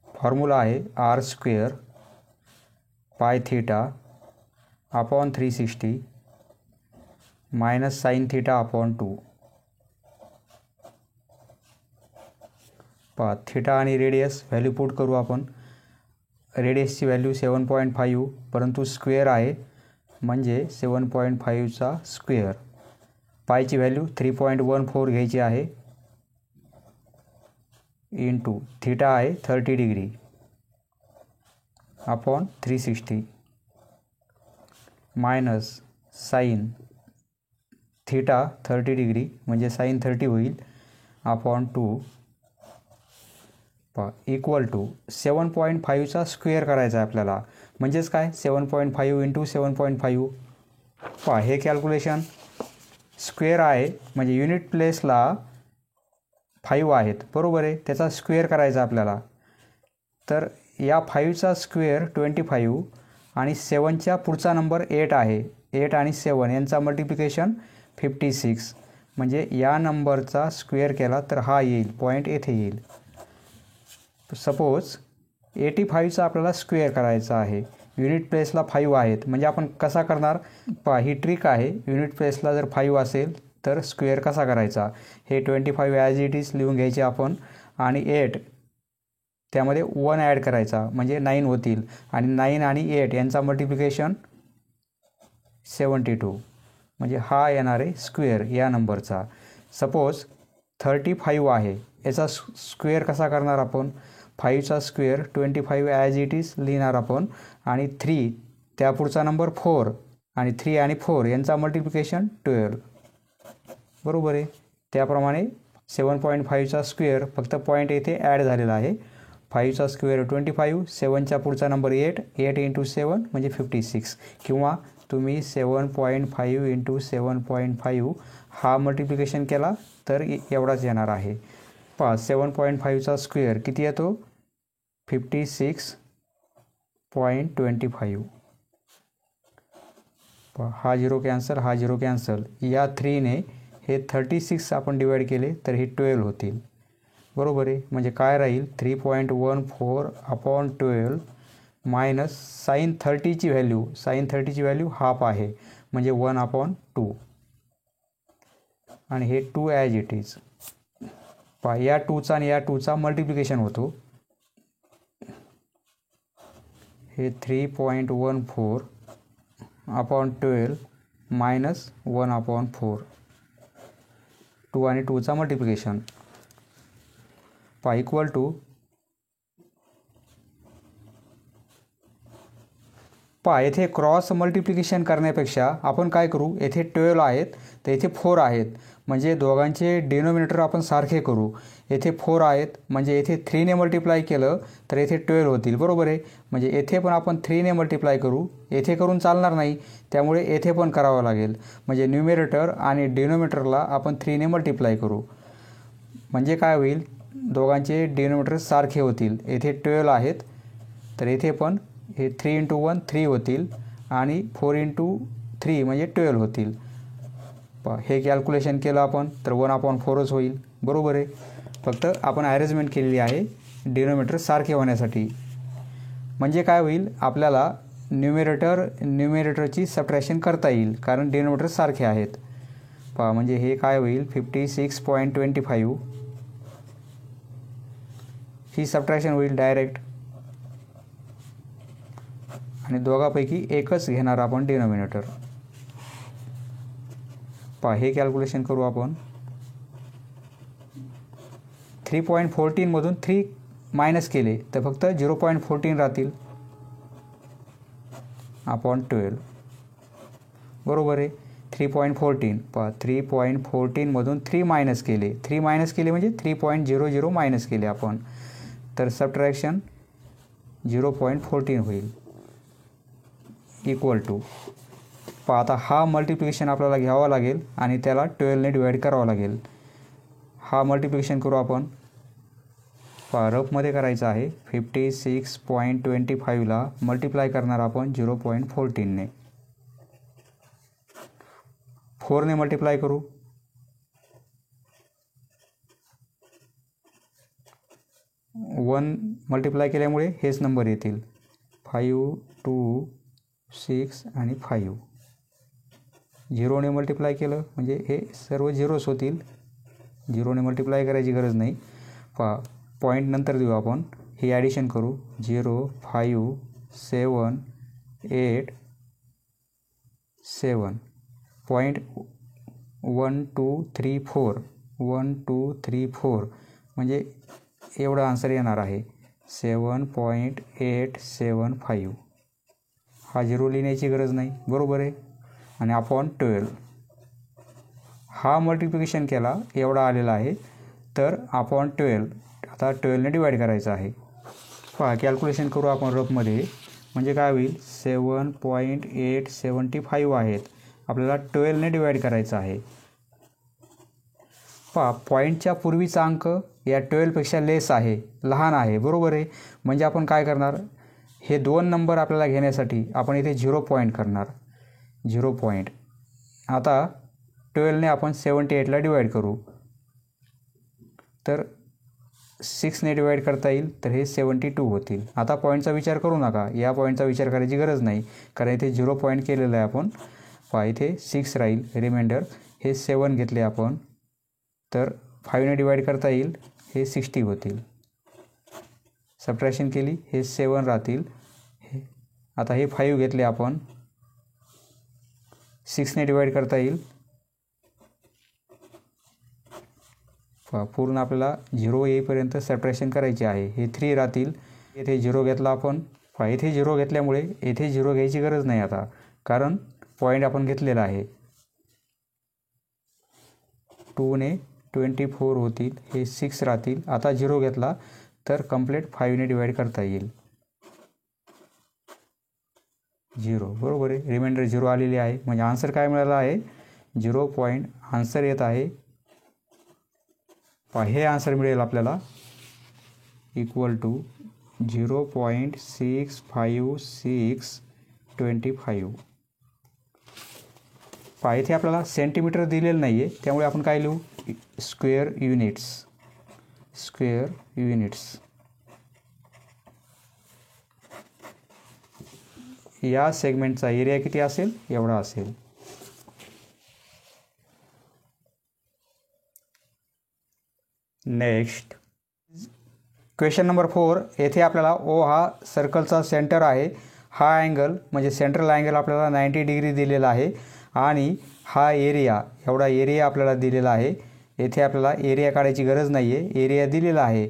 Speaker 1: फॉर्म्युला आहे R² पाय theta upon 360 minus sine theta upon 2 theta आणि रेडियस व्हॅल्यू पुट करू आपण रेडियसची व्हॅल्यू 7.5 परंतु स्क्वेअर आहे म्हणजे 7.5चा स्क्वेअर. पायची व्हॅल्यू 3.14 घ्यायची आहे इंटू थिटा आहे 30 degree upon 360 minus sine theta 30 degree म्हणजे साईन 30 होईल अपॉन 2 इक्वल टू 7.5चा स्क्वेअर करायचा आहे आपल्याला. म्हणजेच काय 7.5 इंटू 7.5. हे कॅल्क्युलेशन स्क्वेअर आहे म्हणजे युनिट प्लेसला 5 आहेत बरोबर आहे, त्याचा स्क्वेअर करायचा आपल्याला. तर या 5चा स्क्वेअर 25 आणि 7च्या पुढचा नंबर 8 आहे. 8 आणि 7 यांचा मल्टिप्लिकेशन 56 म्हणजे या नंबरचा स्क्वेअर केला तर हा येईल पॉईंट येथे येईल. सपोज 85चा आपल्याला स्क्वेअर करायचा आहे. युनिट प्लेसला 5 आहेत म्हणजे आपण कसा करणार ही ट्रिक आहे. युनिट प्लेसला जर 5 असेल तर स्क्वेअर कसा करायचा. हे 25 ॲज इट इज लिहून घ्यायचे आपण आणि 8 त्यामध्ये 1 ॲड करायचा म्हणजे 9 होतील आणि 9 आणि 8 यांचा मल्टिप्लिकेशन 72 म्हणजे हा येणार आहे स्क्वेअर या नंबरचा. सपोज 35 आहे, याचा स्क्वेअर कसा करणार आपण. 5चा स्क्वेअर 25 ॲज इट इज लिहिणार आपण आणि 3 त्या पुढचा नंबर 4 आणि 3 आणि 4 यांचा मल्टिप्लिकेशन 12 बरोबर आहे. त्याप्रमाणे 7.5चा स्क्वेअर फक्त पॉईंट येथे ॲड झालेला आहे. 5चा स्क्वेअर 25, 7च्या पुढचा नंबर 8, 8 इंटू 7 म्हणजे 56 किंवा तुम्ही 7.5 इंटू 7.5 हा मल्टिप्लिकेशन केला तर एवढाच येणार आहे. 7.5चा स्क्वेअर किती येतो 56.25. हा 0 कॅन्सल, हा 0 कॅन्सल. या 3ने हे 36 आपण डिवाईड केले तर हे 12 होतील बरोबर आहे. म्हणजे काय राहील 3.14 अपॉन 12 मायनस साईन 30ची व्हॅल्यू हाफ आहे म्हणजे 1/2 आणि हे 2 ॲज इट इज. या 2चा आणि या 2चा मल्टिप्लिकेशन होतो. हे 3.14 अपॉन 12 मायनस 1/4. 2 आणि 2चा मल्टिप्लिकेशन इक्वल टू येथे क्रॉस मल्टिप्लिकेशन करण्यापेक्षा आपण काय करू. येथे 12 आहेत तर येथे 4 आहेत म्हणजे दोघांचे डिनोमिनेटर आपण सारखे करू. येथे 4 आहेत म्हणजे येथे 3ने मल्टिप्लाय केलं तर येथे 12 होतील बरोबर आहे. म्हणजे येथे पण आपण 3ने मल्टिप्लाय करू. येथे करून चालणार नाही त्यामुळे येथे पण करावं लागेल. म्हणजे न्यूमिरेटर आणि डिनोमिनेटरला आपण 3ने मल्टिप्लाय करू. म्हणजे काय होईल दोघांचे डिनोमिनेटर सारखे होतील. येथे 12 आहेत तर येथे पण हे 3 इंटू 1 3 होतील आणि 4 इंटू 3 म्हणजे 12 होतील. हे कॅल्क्युलेशन केलं आपण तर 1/4च होईल बरोबर आहे. फक्त आपण अरेंजमेंट केलेली आहे डिनोमिनेटर सारखे होण्यासाठी. म्हणजे काय होईल आपल्याला न्यूमिरेटरची सबट्रॅक्शन करता येईल कारण डिनोमिनेटर सारखे आहेत. म्हणजे हे काय होईल 56.25 ही सबट्रॅक्शन होईल डायरेक्ट आणि दोघांपैकी एकच घेणार आपण डिनोमिनेटर. हे कॅल्क्युलेशन करू आपण. 3.14 मधून 3 मायनस केले तर फक्त 0.14 राहतील अपॉन 12 बरोबर आहे. 3.14 3.14 मधून 3 मायनस केले म्हणजे 3.00 मायनस केले आपण तर सबट्रॅक्शन 0.14 होईल इक्वल टू. आता हा मल्टिप्लिकेशन आपल्याला घ्यावा लागेल आणि त्याला 12ने डिवाईड करावं लागेल. हा मल्टिप्लिकेशन करू आपण. रफमध्ये करायचं आहे. 56.25ला मल्टिप्लाय करणार आपण 0.14ने. 4ने मल्टिप्लाय करू. 1 मल्टिप्लाय केल्यामुळे हेच नंबर येतील 5 2 6 आणि 5. 0ने मल्टिप्लाय केलं म्हणजे हे सर्व 0च होतील. 0ने मल्टिप्लाय करायची गरज नाही. पॉईंट नंतर देऊ आपण. ही ॲडिशन करू 0 5 7 8 7 पॉईंट 1 2 3 4 1 2 3 4 म्हणजे एवढं आन्सर येणार आहे 7.875. हा 0 लिहिण्याची गरज नाही, बरोबर आहे. आणि अपॉन 12 हा मल्टिप्लिकेशन केला एवढा आलेला आहे, तर अपॉन 12 आता 12ने डिवाईड करायचं आहे. पहा कॅल्क्युलेशन करू आपण रफमध्ये, म्हणजे काय होईल 7.875 आहेत, आपल्याला 12ने डिवाईड करायचं आहे. पहा पॉईंटच्या पूर्वीचा अंक या 12पेक्षा लेस आहे, लहान आहे, बरोबर आहे. म्हणजे आपण काय करणार, हे दोन नंबर आपल्याला घेण्यासाठी आपण इथे 0 पॉईंट करणार, 0 पॉईंट. आता 12ने आपण 78ला डिवाईड करू, तर 6ने डिवाईड करता येईल, तर हे 72 होतील. आता पॉईंटचा विचार करू नका, या पॉईंटचा विचार करायची गरज नाही, कारण इथे 0 पॉईंट केलेलं आहे आपण. पहा इथे 6 राहील, रिमाइंडर हे 7 घेतले आपण, तर 5ने डिवाईड करता येईल, हे 60 होतील. सबट्रॅक्शन केली, हे 7 राहतील. आता हे 5 घेतले आपण, 6ने डिवाईड करता येईल, पूर्ण आपल्याला 0 येईपर्यंत सबट्रॅक्शन करायचे आहे. हे 3 राहतील, येथे 0 घेतला आपण. इथे 0 घेतल्यामुळे येथे 0 घ्यायची गरज नाही आता, कारण पॉईंट आपण घेतलेला आहे. 2ने 24 होतील, हे 6 राहतील. आता 0 घेतला तर कंप्लीट 5ने डिवाईड करता येईल, 0, बरोबर आहे. रिमाइंडर 0 आलेली आहे, म्हणजे आन्सर काय मिळाला आहे 0 पॉईंट आन्सर येत आहे. हे आन्सर मिळेल आपल्याला इक्वल टू 0.65625. इथे आपल्याला सेंटीमीटर दिलेलं नाही आहे, त्यामुळे आपण काय लिहू स्क्वेअर युनिट्स, स्क्वेअर युनिट्स. या सेगमेंटचा एरिया किती असेल, एवढा असेल. Next question number 4. येथे आपल्याला ओ हा सर्कलचा सेंटर आहे. हा अँगल म्हणजे सेंट्रल अँगल आपल्याला 90 डिग्री दिलेला आहे, आणि हा एरिया एवढा एरिया आपल्याला दिलेला आहे. येथे आपल्याला एरिया काढायची गरज नाही आहे, एरिया दिलेला आहे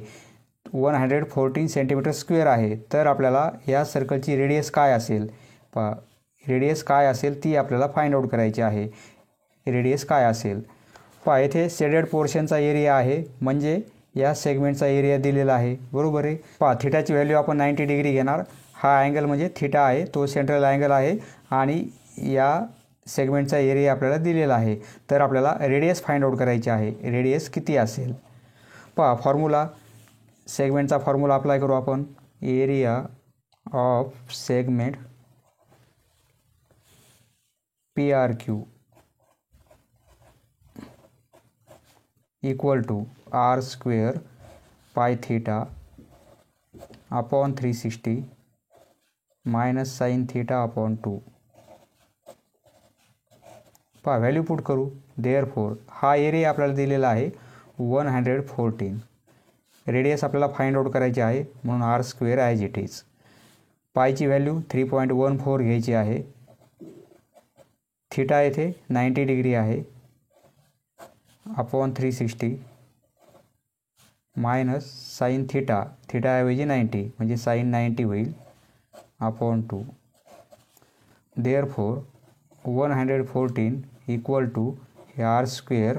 Speaker 1: 114 सेंटीमीटर स्क्वेअर आहे. तर आपल्याला या सर्कलची रेडियस काय असेल, रेडियस काय असेल ती आपल्याला फाइंड आउट करायची आहे. रेडियस काय असेल, येथे शेडेड पोर्शनचा एरिया आहे, म्हणजे या सेगमेंटचा एरिया दिलेला आहे, बरोबर आहे. थिटाची व्हॅल्यू आपण 90 डिग्री घेणार. हा अँगल म्हणजे थिटा आहे, तो सेंट्रल अँगल आहे, आणि या सेगमेंटचा एरिया आपल्याला दिलेला आहे. तर आपल्याला रेडियस फाइंड आउट करायची आहे. रेडियस किती असेल, फॉर्म्युला सेगमेंटचा फॉर्म्युला अप्लाय करू आपण. Area of segment PRQ equal to R square pi theta upon 360 minus sine theta upon 2. Value put करू. देअरफॉर हा एरिया आपल्याला दिलेला आहे 114. रेडियस आपल्याला फाइंड आउट करायची आहे, म्हणून R square as it is. पायची व्हॅल्यू 3.14 घ्यायची आहे. थीटा येथे 90 डिग्री आहे, अपॉन 360 मायनस साइन थीटा, थीटाऐवजी 90 म्हणजे साइन 90 होईल, अपॉन 2. देअरफॉर 114 इक्वल टू हे R स्क्वेअर,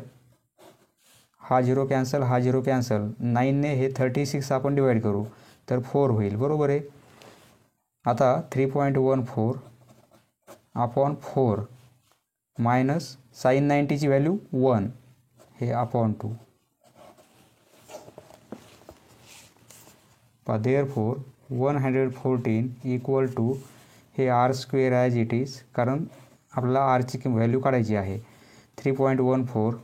Speaker 1: हा 0 कॅन्सल, हा 0 कॅन्सल, 9ने हे 36 आपण डिवाईड करू, तर 4 होईल, बरोबर आहे. आता 3.14 अपॉन 4 मायनस साइन 90ची व्हॅल्यू 1, हे अपॉन 2. देअरफॉर 114 इक्वल टू हे R square as it is, कारण आपल्याला आरची व्हॅल्यू काढायची आहे 3.14.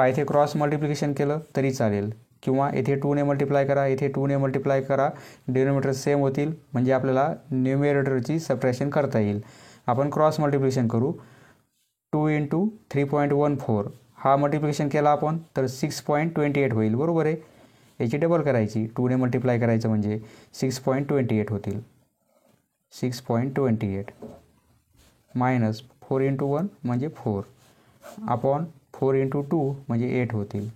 Speaker 1: इथे क्रॉस मल्टिप्लिकेशन केलं तरी चालेल, किंवा इथे 2ने मल्टिप्लाय करा, इथे 2ने मल्टिप्लाय करा, डिनोमिनेटर सेम होतील, म्हणजे आपल्याला न्यूमरेटरची सबट्रॅक्शन करता येईल. आपण क्रॉस मल्टिप्लिकेशन करू. 2 × 3.14 हा मल्टिप्लिकेशन केला आपण तर 6.28 होईल, बरोबर आहे. याची डबल करायची, 2ने मल्टिप्लाय करायचं म्हणजे 6.28 होतील. 6.28 मायनस 4 × 1 म्हणजे 4 अपॉन 4 × 2 म्हणजे 8 होतील.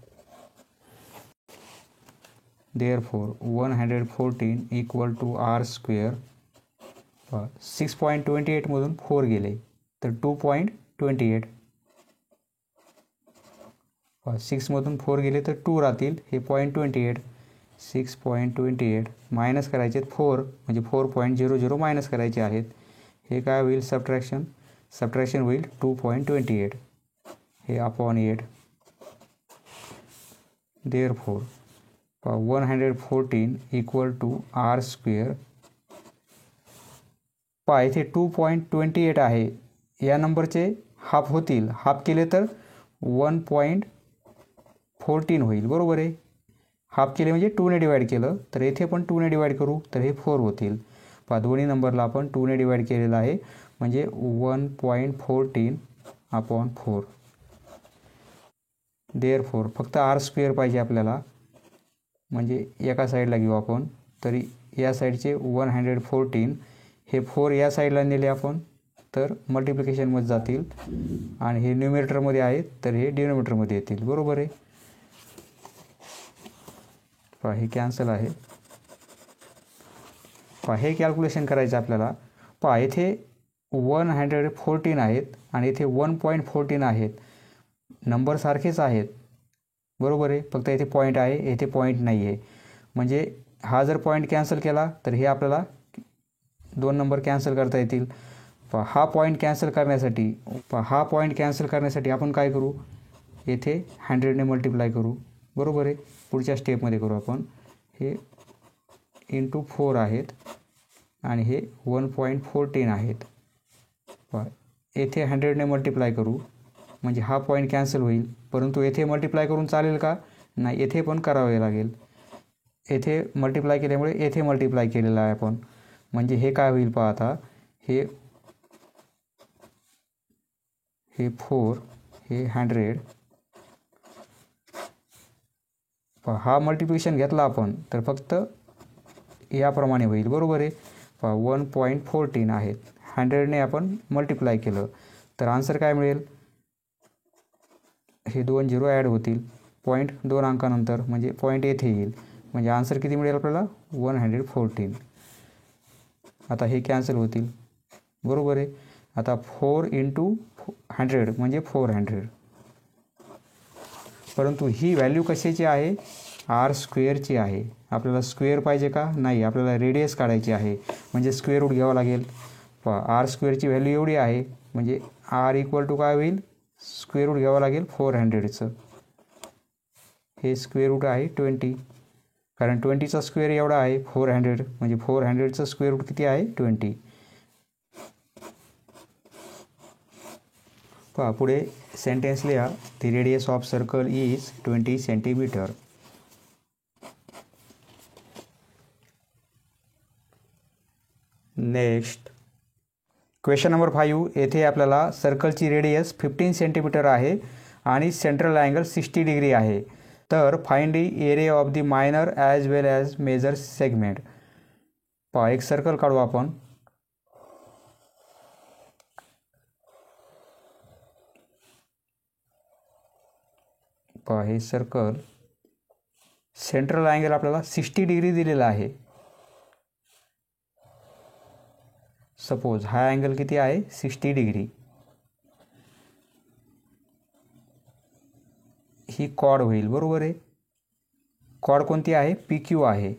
Speaker 1: Therefore 114 equal to r². 6.28 मधून 4 गेले तर 2.28. 6 मधून 4 गेले तर 2 राहतील, हे 0.28. 6.28 मायनस करायचे 4 म्हणजे 4.00 मायनस करायचे आहेत. हे काय होईल? सबट्रॅक्शन होईल 2.28 हे upon 8. Therefore 114 equal to r². इथे 2.28 आहे, या नंबरचे हाफ होतील, हाफ केले तर 1.14 होईल. बरोबर आहे. हाफ केले म्हणजे 2ने डिवाईड केलं तर येथे पण 2ने डिवाईड करू तर हे 4 होतील. दोन्ही नंबरला आपण 2ने डिवाईड केलेलं आहे म्हणजे 1.14 अपॉन 4. Therefore फक्त r² पाहिजे आपल्याला, म्हणजे एका साईडला घेऊ आपण. तरी या साईडचे 114, हे 4 या साईडला नेले आपण तर मल्टिप्लिकेशनमध्ये जातील आणि हे न्यूमरेटरमध्ये आहेत तर हे डिनोमिनेटरमध्ये येतील. बरोबर आहे. हे कॅन्सल आहे. हे कॅल्क्युलेशन करायचं आपल्याला. येथे 114 आहेत आणि इथे 1.14 आहेत, नंबर सारखेच आहेत. बरोबर आहे. फक्त इथे पॉईंट आहे, इथे पॉईंट नाही आहे. म्हणजे हा जर पॉईंट कॅन्सल केला तर हे आपल्याला 2 नंबर कॅन्सल करता येतील. हा पॉईंट कॅन्सल करण्यासाठी आपण काय करू? येथे 100ने मल्टिप्लाय करू. बरोबर आहे. पुढच्या स्टेपमध्ये करू आपण. हे × 4 आहेत आणि हे 1.14 आहेत. येथे 100ने मल्टिप्लाय करू म्हणजे हा पॉईंट कॅन्सल होईल. परंतु येथे मल्टिप्लाय करून चालेल का? नाही, येथे पण करावे लागेल. येथे मल्टिप्लाय केल्यामुळे येथे मल्टिप्लाय केलेलं आहे आपण. म्हणजे हे काय होईल पहा आता, हे 4, हे 100. हा मल्टिप्लिकेशन घेतला आपण तर फक्त याप्रमाणे होईल. बरोबर आहे. 1.14 आहेत, 100ने आपण मल्टिप्लाय केलं तर आन्सर काय मिळेल? हे 2 0 ॲड होतील, पॉईंट 2 अंकानंतर म्हणजे पॉईंट येथे येईल. म्हणजे आन्सर किती मिळेल आपल्याला? 114. आता हे कॅन्सल होतील. बरोबर आहे. आता 4 × 100 म्हणजे 400. परंतु ही व्हॅल्यू कशाची आहे? r² आहे. आपल्याला स्क्वेअर पाहिजे का? नाही, आपल्याला रेडियस काढायची आहे म्हणजे स्क्वेअर रूट घ्यावं लागेल. r² व्हॅल्यू एवढी आहे म्हणजे r = काय होईल? स्क्वेअर रूट घ्यावं लागेल 400चं. हे स्क्वेअर रूट आहे 20, कारण 20चा स्क्वेअर एवढा आहे 400, म्हणजे 400चं स्क्वेअर रूट किती आहे? 20. पुढे सेंटेन्स लिहा. The radius of circle is 20 centimetre. Next question number 5. येथे आपल्याला सर्कलची रेडियस 15 सेंटीमीटर आहे आणि सेंट्रल अँगल 60 डिग्री आहे. तर find the area of the minor as well as major segment. एक सर्कल काढू आपण. हे सर्कल सेंट्रल अँगल आपल्याला 60 डिग्री दिलेला आहे. सपोज हा अँगल किती आहे? 60 डिग्री. ही कॉर्ड होईल. बरोबर आहे. कॉर्ड कोणती आहे? PQ आहे.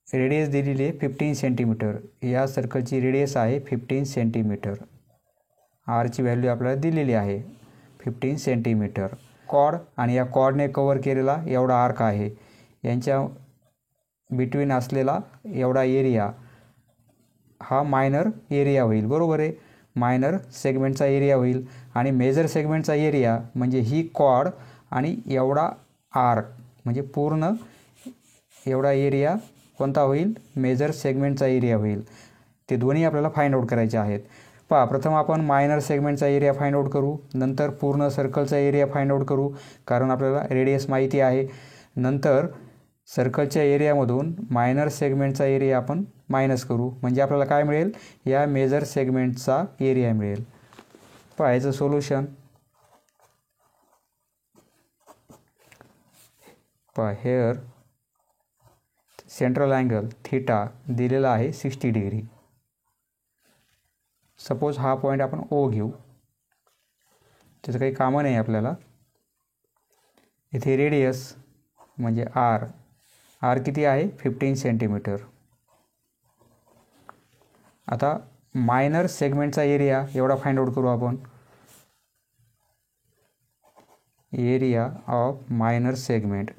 Speaker 1: रेडियस दिलेली आहे 15 सेंटीमीटर. या सर्कलची रेडियस आहे 15 सेंटीमीटर. आरची व्हॅल्यू आपल्याला दिलेली आहे 15 सेंटीमीटर. कॉर्ड आणि या कॉर्डने कवर केलेला एवढा आर्क आहे, यांच्या बिटवीन असलेला एवढा एरिया हा मायनर एरिया होईल. बरोबर आहे. मायनर सेगमेंटचा एरिया होईल आणि मेजर सेगमेंटचा एरिया म्हणजे ही कॉर्ड आणि एवढा आर्क म्हणजे पूर्ण एवढा एरिया कोणता होईल? मेजर सेगमेंटचा एरिया होईल. ते दोन्ही आपल्याला फाइंड आउट करायचे आहेत. पहा, प्रथम आपण मायनर सेगमेंटचा एरिया फाइंड आउट करू, नंतर पूर्ण सर्कलचा एरिया फाइंड आउट करू कारण आपल्याला रेडियस माहिती आहे. नंतर सर्कलच्या एरियामधून मायनर सेगमेंटचा एरिया आपण मायनस करू, म्हणजे आपल्याला काय मिळेल, या मेजर सेगमेंटचा एरिया मिळेल. पहा याचं सोल्युशन. पहा हेअर सेंट्रल अँगल थीटा दिलेला आहे 60 डिग्री. सपोज हा पॉईंट आपण ओ घेऊ, त्याचं काही कामं नाही आपल्याला. इथे रेडियस म्हणजे आर किती आहे, 15 सेंटीमीटर. आता मायनर सेगमेंटचा एरिया एवढा फाइंड आउट करू आपण. Area of minor segment.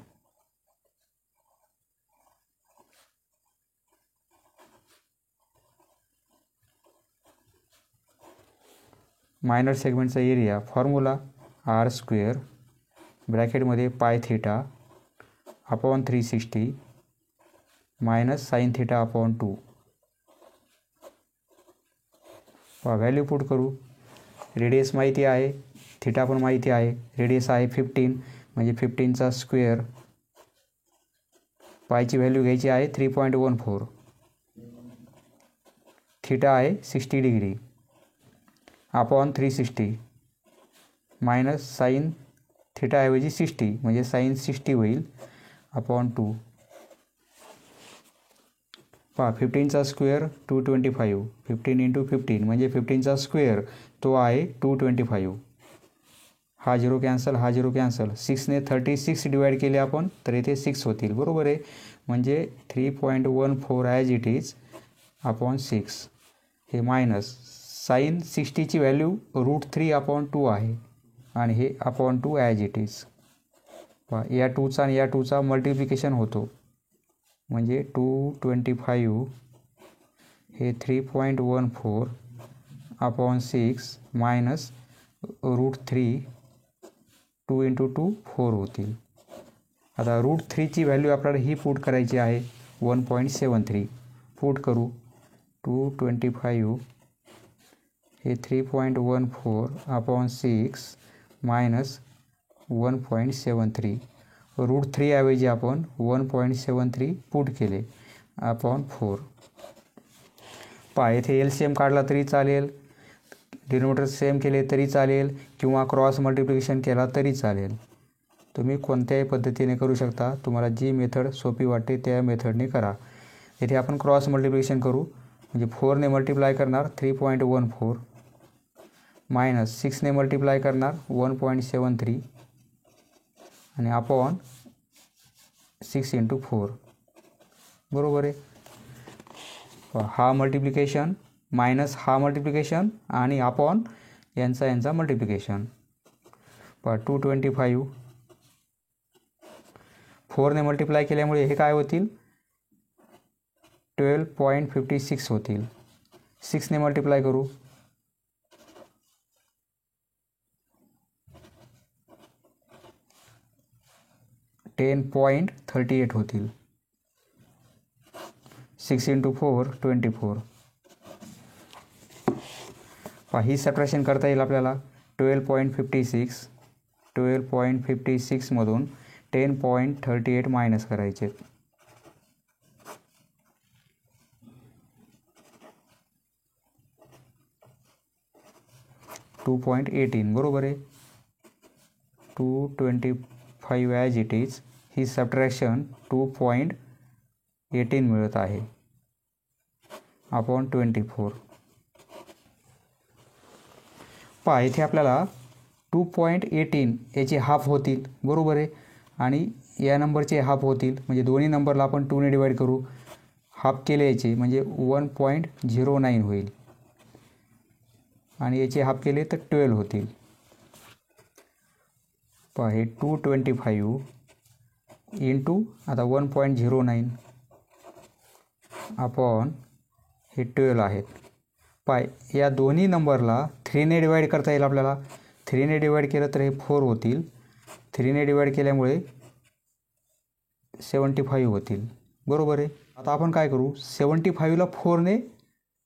Speaker 1: Minor सेगमेंटचा एरिया फॉर्म्युला r² ब्रॅकेटमध्ये pi theta upon 360 minus sine theta upon 2. Value put करू. रेडियस माहिती आहे, थीटा पण माहिती आहे. रेडियस आहे 15 म्हणजे 15चा स्क्वेअर. पायची व्हॅल्यू घ्यायची आहे 3.14. थीटा आहे 60 डिग्री अपॉन 360 मायनस साइन थीटाऐवजी 60 म्हणजे साइन 60 होईल अपॉन 2. पहा 15चा स्क्वेअर 225. 15 × 15 म्हणजे 15चा स्क्वेअर तो आहे 225. हा 0 कॅन्सल, हा 0 कॅन्सल. 6ने 36 डिवाइड केले आपण तर इथे 6 होतील. बरोबर आहे. म्हणजे 3.14 ॲज इट इज अपॉन 6. हे मायनस साइन 60ची व्हॅल्यू √3 अपॉन 2 आहे आणि हे अपॉन 2 ॲज इट इज. या 2चा आणि या 2चा मल्टिप्लिकेशन होतो म्हणजे 225 हे 3.14 अपॉन 6 मायनस √3 2 × 2 4 होतील. आता √3ची व्हॅल्यू आपल्याला ही पुट करायची आहे 1.73. पुट करू. 225 हे 3.14 अपॉन 6 मायनस 1.73. √3 ऐवजी आपण 1.73 पुट केले अपॉन 4. पहा येथे LCM काढला तरी चालेल, डिनोमिनेटर सेम केले तरी चालेल किंवा क्रॉस मल्टिप्लिकेशन केला तरी चालेल. तुम्ही कोणत्याही पद्धतीने करू शकता. तुम्हाला जी मेथड सोपी वाटते त्या मेथडने करा. येथे आपण क्रॉस मल्टिप्लिकेशन करू म्हणजे 4ने मल्टिप्लाय करणार 3.14 मायनस 6ने मल्टिप्लाय करणार 1.73 आणि अपॉन 6 × 4. बरोबर आहे. हा मल्टिप्लिकेशन मायनस हा मल्टिप्लिकेशन आणि अपॉन यांचा मल्टिप्लिकेशन. 225 4ने मल्टिप्लाय केल्यामुळे हे काय होतील 12.56 होतील. 6ने मल्टिप्लाय करू 10.38 होतील. 6 × 4 24. ही सबट्रॅक्शन करता येईल आपल्याला. 12.56 मधून 10.38 मायनस करायचे. 2.18. बरोबर आहे. 225 as it is. He subtraction 2.18 मिळत आहे अपॉन 24. पहा इथे आपल्याला 2.18 याचे हाफ होतील. बरोबर आहे. आणि या नंबरचे हाफ होतील म्हणजे दोन्ही नंबरला आपण 2ने डिवाइड करू. हाफ केले याचे म्हणजे 1.09 होईल आणि याचे हाफ केले तर 12 होतील. पहा हे 225 इंटू आता 1.09 अपॉन हे 12 आहेत. पाय या दोन्ही नंबरला 3ने डिवाइड करता येईल आपल्याला. 3ने डिवाइड केलं तर हे 4 होतील. 3ने डिवाइड केल्यामुळे 75 होतील. बरोबर आहे. आता आपण काय करू 75ला 4ने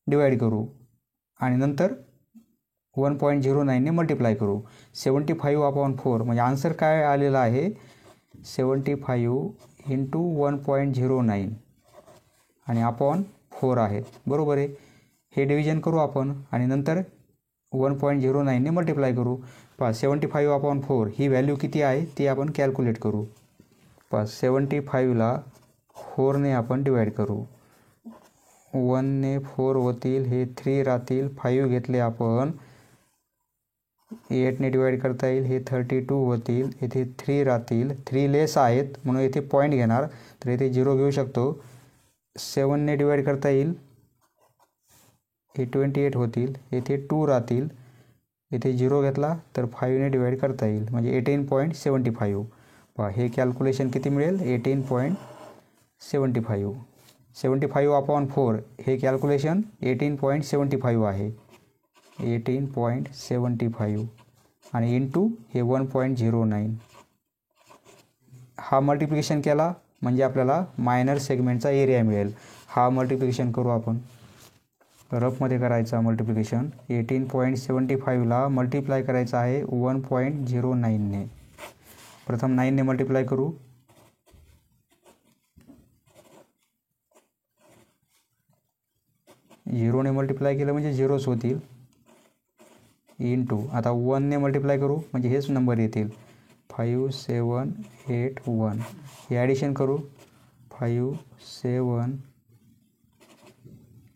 Speaker 1: डिवाइड करू आणि नंतर 1.09ने मल्टिप्लाय करू. 75/4 म्हणजे आन्सर काय आलेला आहे 75 इंटू 1.09 आणि अपॉन 4 आहे. बरोबर आहे. हे डिव्हिजन करू आपण आणि नंतर 1.09ने मल्टिप्लाय करू. 75/4 ही व्हॅल्यू किती आहे ती आपण कॅल्क्युलेट करू. 75ला 4ने आपण डिवाईड करू. 1ने 4 होतील, हे 3 राहतील, 5 घेतले आपण 8ने डिवाईड करता येईल, हे 32 होतील, येथे 3 राहतील, 3 लेस आहेत म्हणून येथे पॉईंट घेणार, तर येथे 0 घेऊ शकतो. 7ने डिवाईड करता येईल, हे 28 होतील, येथे 2 राहतील, येथे 0 घेतला तर 5ने डिवाईड करता येईल म्हणजे 18.75. पहा हे कॅल्क्युलेशन किती मिळेल 18.75. 75/4 हे कॅल्क्युलेशन 18.75 आहे. 18.75 आणि इंटू हे 1.09. हा मल्टिप्लिकेशन केला म्हणजे आपल्याला मायनर सेगमेंटचा एरिया मिळेल. हा मल्टिप्लिकेशन करू आपण. रफमध्ये करायचा मल्टिप्लिकेशन. 18.75ला मल्टिप्लाय करायचं आहे 1.09ने. प्रथम 9ने मल्टिप्लाय करू. झिरोने मल्टिप्लाय केलं म्हणजे झिरोच होतील. इंटू आता 1ने मल्टिप्लाय करू म्हणजे हेच नंबर येतील 5 7 8 1. हे ॲडिशन करू 5 7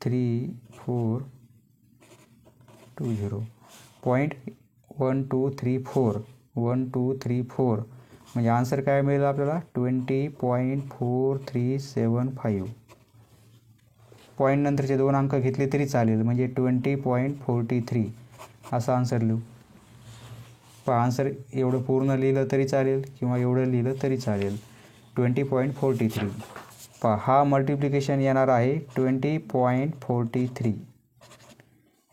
Speaker 1: 3 4 2 0. पॉईंट 1 2 3 4 1 2 3 4 म्हणजे आन्सर काय मिळेल आपल्याला 20.4375. पॉईंट नंतरचे 2 अंक घेतले तरी चालेल म्हणजे 20.43 असा आन्सर लिहू. आन्सर एवढं पूर्ण लिहिलं तरी चालेल किंवा एवढं लिहिलं तरी चालेल 20.43. हा मल्टिप्लिकेशन येणार आहे 20.43.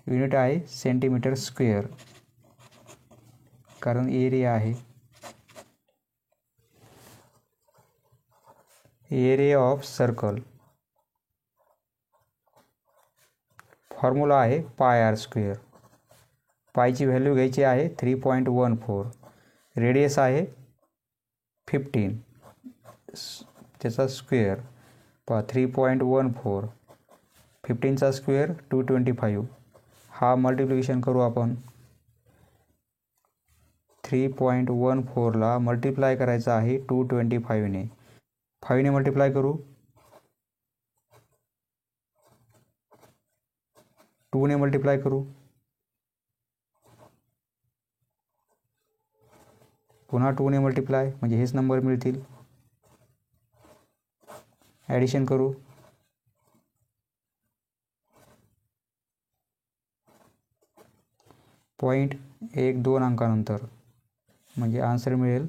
Speaker 1: युनिट आहे सेंटीमीटर स्क्वेअर कारण एरिया आहे. एरिया ऑफ सर्कल फॉर्म्युला आहे πr². पायची व्हॅल्यू घ्यायची आहे 3.14. रेडियस आहे 15 त्याचा स्क्वेअर 3.14. 15चा स्क्वेअर 225. हा मल्टिप्लिकेशन करू आपण. 3.14ला मल्टिप्लाय करायचा आहे 225ने. 5ने मल्टिप्लाय करू. 2ने मल्टिप्लाय करू. पुन्हा 2ने मल्टिप्लाय म्हणजे हेच नंबर मिळतील. ॲडिशन करू. पॉईंट 1 2 अंकानंतर म्हणजे आन्सर मिळेल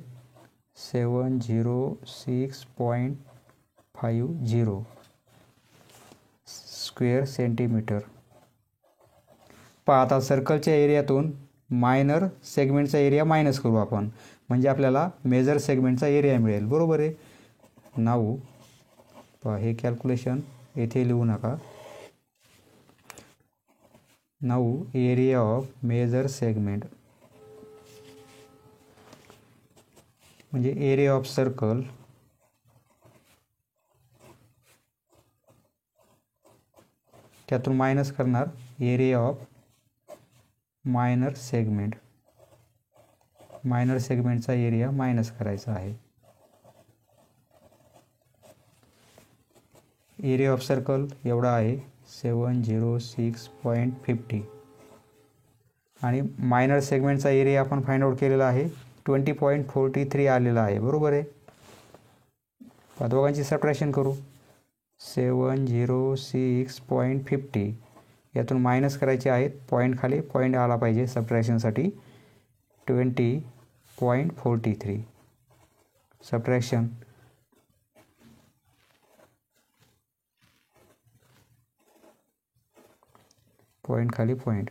Speaker 1: 706.50 स्क्वेअर सेंटीमीटर. आता सर्कलच्या एरियातून मायनर सेगमेंटचा एरिया मायनस करू आपण म्हणजे आपल्याला मेजर सेगमेंटचा एरिया मिळेल. बरोबर आहे. नाऊ हे कॅल्क्युलेशन येथे लिहू नका. Now area of major segment म्हणजे एरिया ऑफ सर्कल त्यातून मायनस करणार area of minor segment. Minor सेगमेंटचा एरिया मायनस करायचा आहे. एरिया ऑफ सर्कल एवढा आहे 706.50 आणि मायनर सेगमेंटचा एरिया आपण फाइंड आउट केलेला आहे 20.43 आलेला आहे. बरोबर आहे. दोघांची सबट्रॅक्शन करू. 706.50 यातून मायनस करायचे आहेत. पॉईंट खाली पॉईंट आला पाहिजे सबट्रॅक्शनसाठी. 20.43 सबट्रॅक्शन पॉईंट खाली पॉईंट.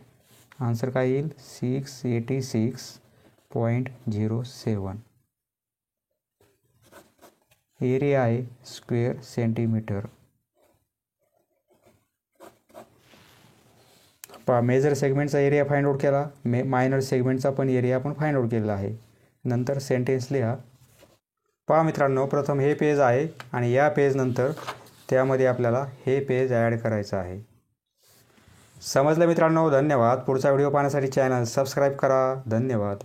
Speaker 1: आन्सर काय येईल 686.07. एरिया आहे स्क्वेअर सेंटीमीटर. मेजर सेगमेंटचा एरिया फाइंड आउट केला, मायनर सेगमेंटचा पण एरिया आपण फाइंड आउट केलेला आहे. नंतर सेंटेन्स लिहा. पहा मित्रांनो, प्रथम हे पेज आहे आणि या पेजनंतर त्यामध्ये आपल्याला हे पेज ॲड करायचं आहे. समजलं मित्रांनो? धन्यवाद. पुढचा व्हिडिओ पाहण्यासाठी चॅनल सबस्क्राईब करा. धन्यवाद.